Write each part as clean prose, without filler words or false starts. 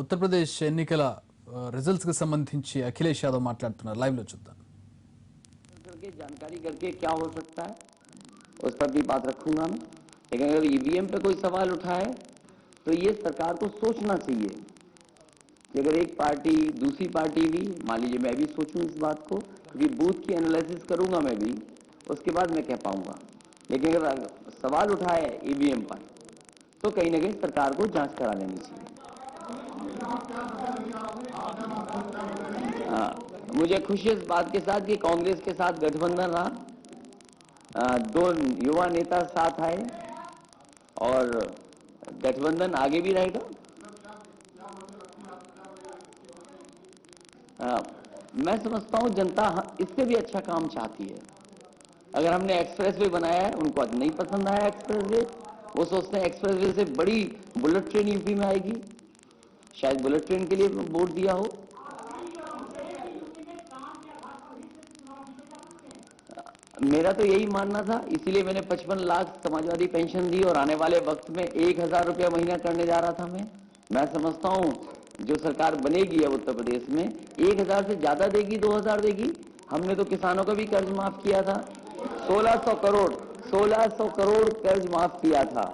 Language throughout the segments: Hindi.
ఉత్తరప్రదేశ్ ఎన్నికల రిజల్ట్స్ కి సంబంధించి అఖిలేష్ యాదవ్ మాట్లాడుతున్నారు లైవ్ లో చూద్దాం करके जानकारी करके क्या हो सकता है उस पर भी बात रखूंगा मैं। लेकिन अगर ईवीएम पे कोई सवाल उठाए तो ये सरकार को सोचना चाहिए कि अगर एक पार्टी दूसरी पार्टी भी, मान लीजिए मैं भी सोचूं इस बात को, क्योंकि बूथ की एनालिसिस करूंगा मैं भी, उसके बाद मैं कह पाऊंगा। लेकिन अगर सवाल उठाए ईवीएम पर तो कहीं ना कहीं सरकार को जांच करा लेनी चाहिए। मुझे खुशी इस बात के साथ कि कांग्रेस के साथ गठबंधन रहा, दो युवा नेता साथ आए और गठबंधन आगे भी रहेगा। मैं समझता हूं जनता इससे भी अच्छा काम चाहती है। अगर हमने एक्सप्रेसवे बनाया है, उनको आज नहीं पसंद आया एक्सप्रेसवे, वो सोचते हैं एक्सप्रेसवे से बड़ी बुलेट ट्रेन यूपी में आएगी, शायद बुलेट ट्रेन के लिए वोट दिया हो। मेरा तो यही मानना था, इसीलिए मैंने 55 लाख समाजवादी पेंशन दी और आने वाले वक्त में 1000 रुपया महीना करने जा रहा था। मैं समझता हूं जो सरकार बनेगी अब उत्तर प्रदेश में 1000 से ज्यादा देगी, 2000 देगी। हमने तो किसानों का भी कर्ज माफ किया था, 1600 करोड़ कर्ज माफ किया था।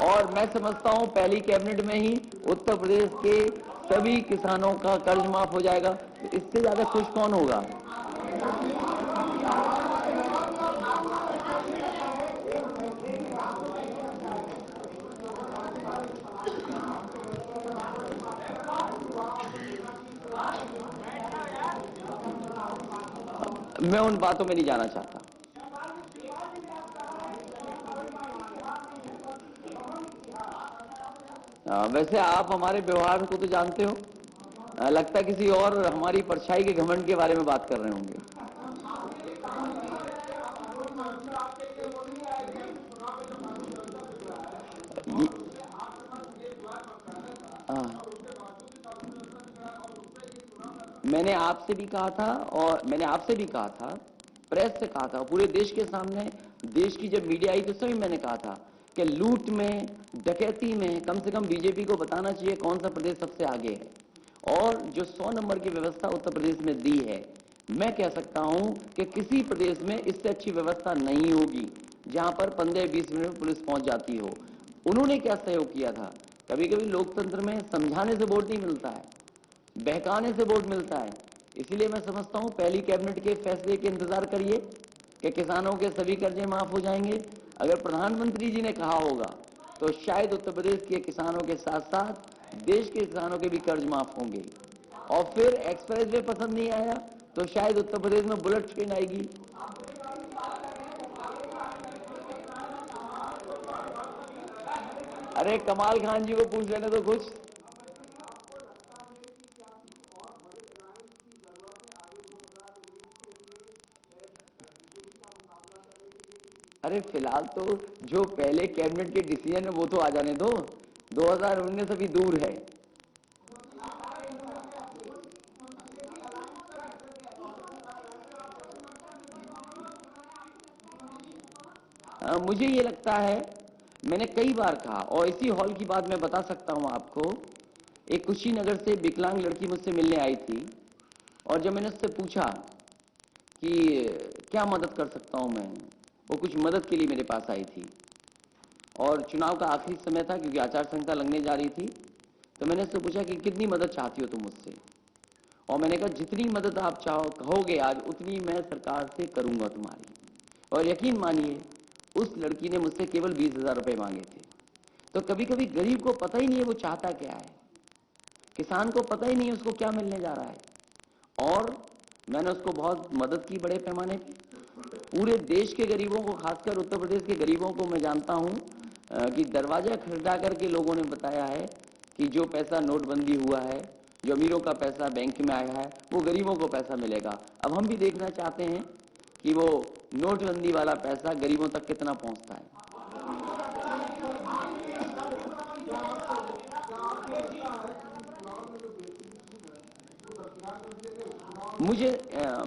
और मैं समझता हूं पहली कैबिनेट में ही उत्तर प्रदेश के सभी किसानों का कर्ज माफ हो जाएगा। इससे ज्यादा खुश कौन होगा? मैं उन बातों में नहीं जाना चाहता। वैसे आप हमारे व्यवहार को तो जानते हो, लगता है किसी और हमारी परछाई के घमंड के बारे में बात कर रहे होंगे। मैंने आपसे भी कहा था और मैंने आपसे भी कहा था, प्रेस से कहा था, पूरे देश के सामने, देश की जब मीडिया आई तो सभी मैंने कहा था कि लूट में, डकैती में कम से कम बीजेपी को बताना चाहिए कौन सा प्रदेश सबसे आगे है। और जो 100 नंबर की व्यवस्था उत्तर प्रदेश में दी है, मैं कह सकता हूं कि किसी प्रदेश में इससे अच्छी व्यवस्था नहीं होगी, जहां पर 15-20 मिनट में पुलिस पहुंच जाती हो। उन्होंने क्या सहयोग किया था? कभी कभी लोकतंत्र में समझाने से वोट नहीं मिलता है, बहकाने से वोट मिलता है। इसलिए मैं समझता हूं पहली कैबिनेट के फैसले के इंतजार करिए कि किसानों के सभी कर्जे माफ हो जाएंगे। अगर प्रधानमंत्री जी ने कहा होगा तो शायद उत्तर प्रदेश के किसानों के साथ साथ देश के किसानों के भी कर्ज माफ होंगे। और फिर एक्सप्रेसवे पसंद नहीं आया तो शायद उत्तर प्रदेश में बुलेट ट्रेन आएगी। अरे कमाल खान जी को पूछ लेने तो कुछ। अरे फिलहाल तो जो पहले कैबिनेट के डिसीजन है वो तो आ जाने दो, 2019 अभी दूर है। मुझे ये लगता है, मैंने कई बार कहा और इसी हॉल की बात मैं बता सकता हूं आपको। एक कुशीनगर से विकलांग लड़की मुझसे मिलने आई थी और जब मैंने उससे पूछा कि क्या मदद कर सकता हूं मैं, वो कुछ मदद के लिए मेरे पास आई थी और चुनाव का आखिरी समय था क्योंकि आचार संहिता लगने जा रही थी। तो मैंने उससे पूछा कि कितनी मदद चाहती हो तुम मुझसे, और मैंने कहा जितनी मदद आप चाहो कहोगे आज उतनी मैं सरकार से करूंगा तुम्हारी। और यकीन मानिए उस लड़की ने मुझसे केवल 20,000 रुपए मांगे थे। तो कभी कभी गरीब को पता ही नहीं है वो चाहता क्या है, किसान को पता ही नहीं है उसको क्या मिलने जा रहा है। और मैंने उसको बहुत मदद की बड़े पैमाने पर। पूरे देश के गरीबों को, खासकर उत्तर प्रदेश के गरीबों को मैं जानता हूं कि दरवाजा खटखटा करके लोगों ने बताया है कि जो पैसा नोटबंदी हुआ है, जो अमीरों का पैसा बैंक में आया है, वो गरीबों को पैसा मिलेगा। अब हम भी देखना चाहते हैं कि वो नोटबंदी वाला पैसा गरीबों तक कितना पहुंचता है।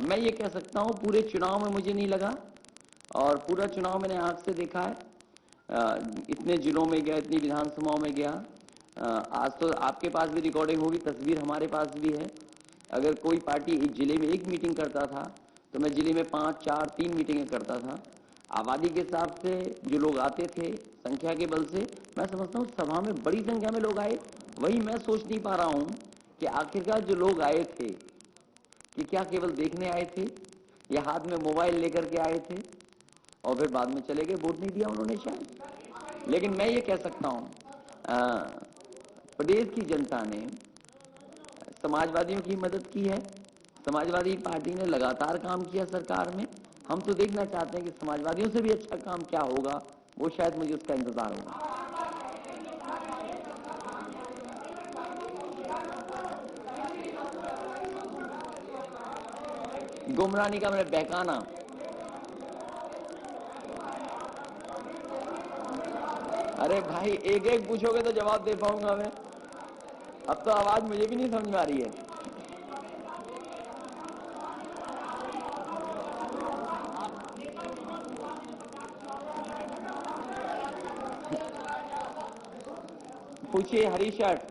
मैं ये कह सकता हूं पूरे चुनाव में मुझे नहीं लगा, और पूरा चुनाव मैंने आंख से देखा है। इतने जिलों में गया, इतनी विधानसभाओं में गया, आज तो आपके पास भी रिकॉर्डिंग होगी, तस्वीर हमारे पास भी है। अगर कोई पार्टी एक जिले में एक मीटिंग करता था तो मैं जिले में 5, 4, 3 मीटिंगें करता था। आबादी के हिसाब से जो लोग आते थे, संख्या के बल से, मैं समझता हूँ सभा में बड़ी संख्या में लोग आए। वही मैं सोच नहीं पा रहा हूँ कि आखिरकार जो लोग आए थे कि क्या केवल देखने आए थे या हाथ में मोबाइल लेकर के आए थे और फिर बाद में चले गए, वोट नहीं दिया उन्होंने शायद। लेकिन मैं ये कह सकता हूँ प्रदेश की जनता ने समाजवादियों की मदद की है। समाजवादी पार्टी ने लगातार काम किया सरकार में। हम तो देखना चाहते हैं कि समाजवादियों से भी अच्छा काम क्या होगा, वो शायद मुझे उसका इंतजार होगा। गुमरानी का मैंने बहकाना, अरे भाई एक एक पूछोगे तो जवाब दे पाऊंगा मैं। अब तो आवाज मुझे भी नहीं समझ में आ रही है। पूछिए हरी शर्ट।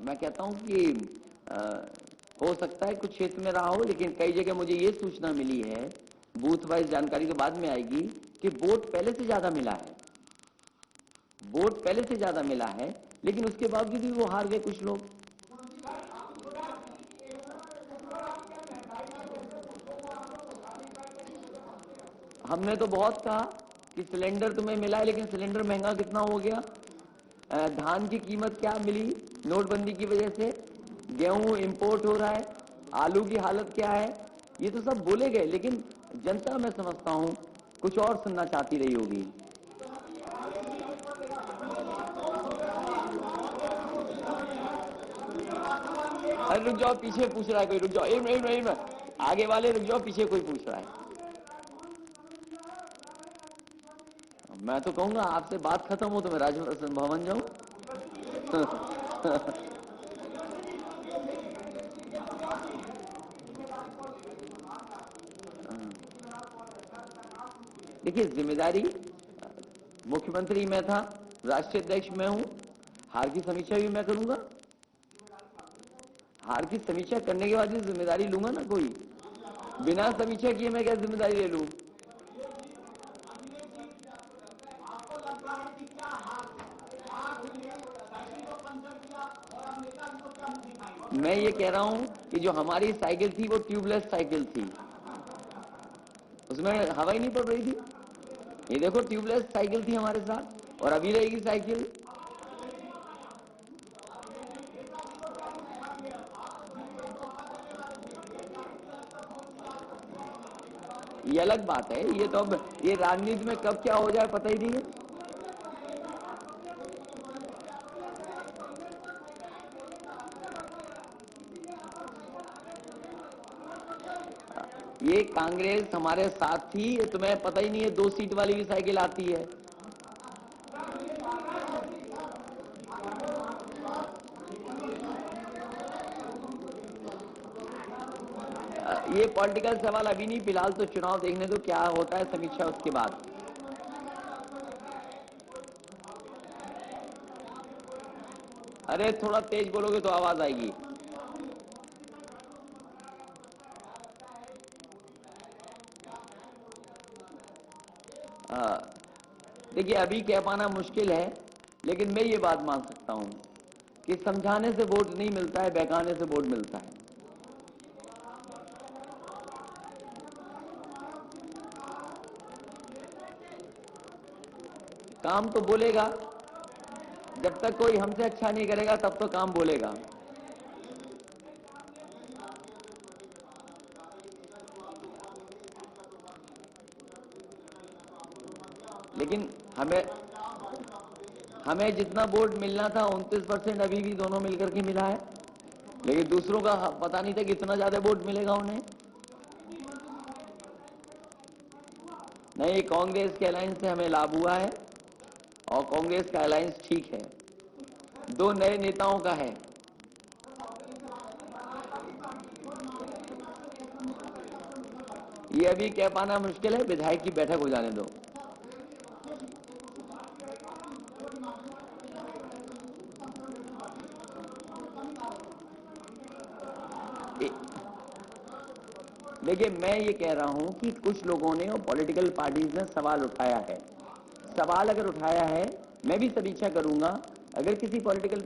मैं कहता हूं कि हो सकता है कुछ क्षेत्र में रहा हो, लेकिन कई जगह मुझे ये सूचना मिली है, बूथ वाइज जानकारी के बाद में आएगी, कि वोट पहले से ज्यादा मिला है। वोट पहले से ज्यादा मिला है, लेकिन उसके बावजूद भी वो हार गए कुछ लोग। हमने तो बहुत कहा कि सिलेंडर तुम्हें मिला है, लेकिन सिलेंडर महंगा कितना हो गया। धान की कीमत क्या मिली नोटबंदी की वजह से, गेहूं इंपोर्ट हो रहा है, आलू की हालत क्या है, ये तो सब बोले गए, लेकिन जनता मैं समझता हूं कुछ और सुनना चाहती रही होगी। अरे रुक जाओ, पीछे पूछ रहा है कोई, रुक जाओ, आगे वाले रुक जाओ, पीछे कोई पूछ रहा है। मैं तो कहूंगा आपसे बात खत्म हो तो मैं राजभवन जाऊं। देखिए, जिम्मेदारी मुख्यमंत्री मैं था, राष्ट्रीय अध्यक्ष मैं हूं, हार की समीक्षा भी मैं करूंगा। हार की समीक्षा करने के बाद भी जिम्मेदारी लूंगा ना। कोई बिना समीक्षा किए मैं क्या जिम्मेदारी ले लूं। मैं ये कह रहा हूं कि जो हमारी साइकिल थी वो ट्यूबलेस साइकिल थी, उसमें हवा ही नहीं पड़ रही थी। ये देखो, ट्यूबलेस साइकिल थी हमारे साथ, और अभी रहेगी साइकिल। ये अलग बात है, ये तो अब ये राजनीति में कब क्या हो जाए पता ही नहीं है। ये कांग्रेस हमारे साथ थी, तुम्हें पता ही नहीं है, 2 सीट वाली भी साइकिल आती है। ये पॉलिटिकल सवाल अभी नहीं, फिलहाल तो चुनाव देखने दो क्या होता है, समीक्षा उसके बाद। अरे थोड़ा तेज बोलोगे तो आवाज आएगी। देखिए, अभी कह पाना मुश्किल है, लेकिन मैं ये बात मान सकता हूं कि समझाने से वोट नहीं मिलता है, बहकाने से वोट मिलता है। काम तो बोलेगा, जब तक कोई हमसे अच्छा नहीं करेगा तब तो काम बोलेगा। लेकिन हमें जितना वोट मिलना था 29% अभी भी दोनों मिलकर के मिला है, लेकिन दूसरों का पता नहीं था कि इतना ज्यादा वोट मिलेगा उन्हें। नहीं, कांग्रेस के अलायंस से हमें लाभ हुआ है, और कांग्रेस का अलायंस ठीक है, 2 नए नेताओं का है। ये अभी कह पाना मुश्किल है, विधायक की बैठक हो जाने दो। देखिए, मैं ये कह रहा हूं कि कुछ लोगों ने और पॉलिटिकल पार्टीज ने सवाल उठाया है। सवाल अगर उठाया है, मैं भी समीक्षा करूंगा। अगर किसी पॉलिटिकल